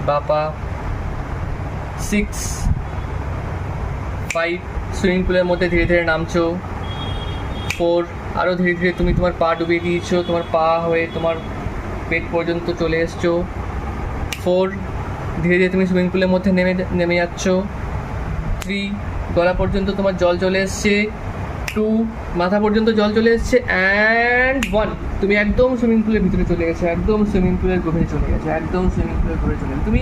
বা পা। 6, 5, সুইমিং পুলের মধ্যে ধীরে ধীরে নামছো। 4, আরও ধীরে ধীরে তুমি তোমার পা ডুবিয়ে দিয়েছো, তোমার পা হয়ে তোমার পেট পর্যন্ত চলে এসছো। 4, ধীরে ধীরে তুমি সুইমিং পুলের মধ্যে নেমে যাচ্ছ। 3, গলা পর্যন্ত তোমার জল চলে এসছে। 2, মাথা পর্যন্ত জল চলে এসছে। অ্যান্ড 1, তুমি একদম সুইমিং পুলের ভিতরে চলে গেছো, একদম সুইমিং পুলের গভীরে চলে গেছো, একদম সুইমিং পুলের গভীরে চলে গেছো। তুমি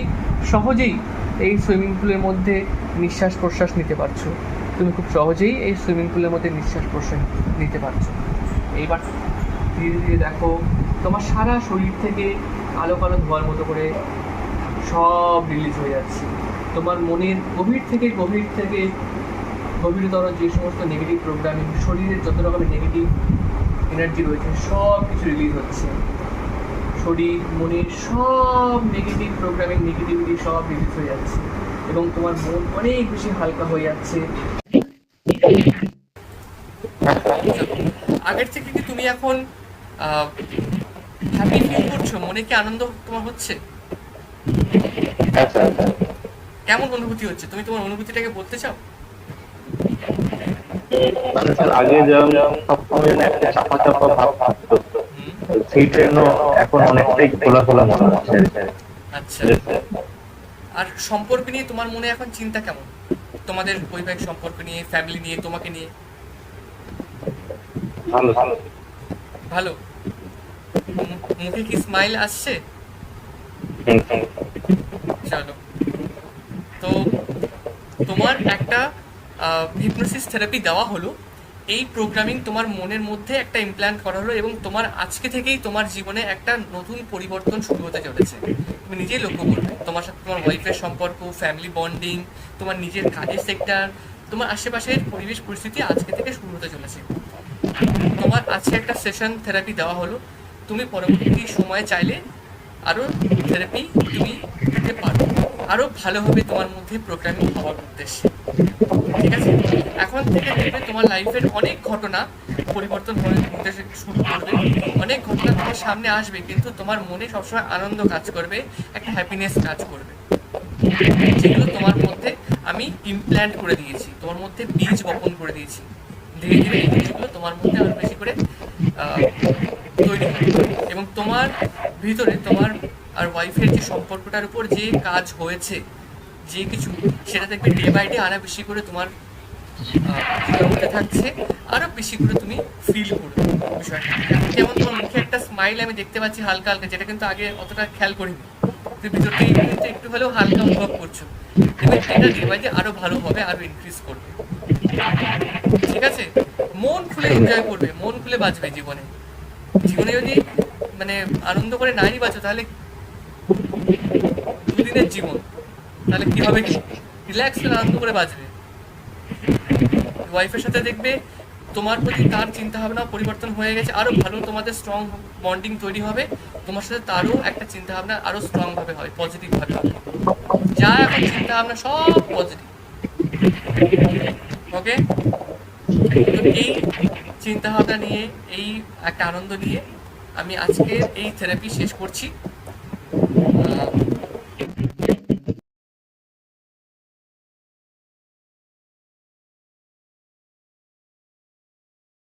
সহজেই এই সুইমিং পুলের মধ্যে নিঃশ্বাস প্রশ্বাস নিতে পারছো। তুমি খুব সহজেই এই সুইমিং পুলের মধ্যে নিঃশ্বাস প্রশ্বাস নিতে পারছো। এইবার ধীরে ধীরে দেখো তোমার সারা শরীর থেকে কালো কালো ধোঁয়ার মতো করে সব রিলিজ হয়ে যাচ্ছে। তোমার মনের গভীর থেকে গভীরতর যে সমস্ত নেগেটিভ প্রোগ্রামিং, শরীরের যত রকমের নেগেটিভ এনার্জি রয়েছে সব কিছু রিলিজ হচ্ছে। শরীর মনের সব নেগেটিভ প্রোগ্রামিং, নেগেটিভিটি সব রিলিজ হয়ে যাচ্ছে এবং তোমার মন অনেক বেশি হালকা হয়ে যাচ্ছে। আগের থেকে কি তুমি এখন হ্যাপি ফিল করছো? মনে কি আনন্দ তোমার হচ্ছে? কেমন অনুভূতি হচ্ছে? তুমি তোমার অনুভূতিটাকে বলতে চাও? আগে যেমন সবসময় একটা চাপা চাপা ভাব থাকতো, সেই ট্রেনও এখন অনেকটাই খোলা খোলা মনে হচ্ছে। আচ্ছা, আর সম্পর্ক নিয়ে তোমার মনে এখন চিন্তা কেমন? তোমাদের বৈবাহিক সম্পর্ক নিয়ে, ফ্যামিলি নিয়ে, তোমাকে নিয়ে? ভালো ভালো। ভালো। মুখে কি স্মাইল আসছে? চলো, তো তোমার একটা হিপনোসিস থেরাপি দেওয়া হলো। এই প্রোগ্রামিং তোমার মনের মধ্যে একটা ইমপ্ল্যান্ট করা হলো এবং তোমার আজকে থেকেই তোমার জীবনে একটা নতুন পরিবর্তন শুরু হতে চলেছে। তুমি নিজেই লক্ষ্য করবে তোমার সাথে তোমার ওয়াইফের সম্পর্ক, ফ্যামিলি বন্ডিং, তোমার নিজের কাজের সেক্টর, তোমার আশেপাশের পরিবেশ পরিস্থিতি আজকে থেকে শুরু হতে চলেছে। তোমার আজকে একটা সেশন থেরাপি দেওয়া হলো। তুমি পরবর্তী সময়ে চাইলে আরও থেরাপি তুমি দিতে পারো, আরও ভালোভাবে তোমার মধ্যে প্রোগ্রামিং হওয়ার উদ্দেশ্যে। ঠিক আছে? এখন থেকে দেখবে তোমার লাইফের অনেক ঘটনা পরিবর্তন হতে শুরু করবে, অনেক ঘটনা তোমার সামনে আসবে, কিন্তু তোমার মনে সবসময় আনন্দ কাজ করবে, একটা হ্যাপিনেস কাজ করবে, যেগুলো তোমার মধ্যে আমি ইমপ্ল্যান্ট করে দিয়েছি, তোমার মধ্যে বীজ বপন করে দিয়েছি। ধীরে ধীরে এই বীজগুলো তোমার মধ্যে আরো বেশি করে তৈরি হবে এবং তোমার ভিতরে তোমার আর ওয়াইফের যে সম্পর্কটার উপর যে কাজ হয়েছে, যে কিছু, সেটা দেখবে ডে বাই ডে আরো বেশি করে তোমার হতে থাকছে, আরো বেশি করে তুমি ফিল করবে বিষয়টা। এখন যেমন তোমার মুখে একটা স্মাইল আমি দেখতে পাচ্ছি হালকা হালকা, যেটা কিন্তু আগে অতটা খেয়াল করিনি। তুমি ভিতর থেকে কিন্তু একটু হলেও হালকা অনুভব করছো, এবং এটা ডে বাই ডে আরো ভালো হবে, আরো ইনক্রিজ করবে। ঠিক আছে? মন খুলে এনজয় করবে, মন খুলে বাঁচবে জীবনে। জীবনে যদি মানে আনন্দ করে নাই বাঁচো, তাহলে দুদিনের জীবন, তাহলে কি হবে? কি রিল্যাক্স করে আনন্দ করে বাঁচবে। ওয়াইফের সাথে দেখবে তোমার প্রতি তার চিন্তা ভাবনা পরিবর্তন হয়ে গেছে, আরো ভালো তোমাদের স্ট্রং বন্ডিং তৈরি হবে। তোমার সাথে তারও একটা চিন্তা ভাবনা আরো স্ট্রং ভাবে হয়, পজিটিভ ভাবে হবে। যা এখন চিন্তা ভাবনা সব পজিটিভ। ওকে? তো এই চিন্তা ভাবনা নিয়ে, এই একটা আনন্দ নিয়ে আমি আজকে এই থেরাপি শেষ করছি।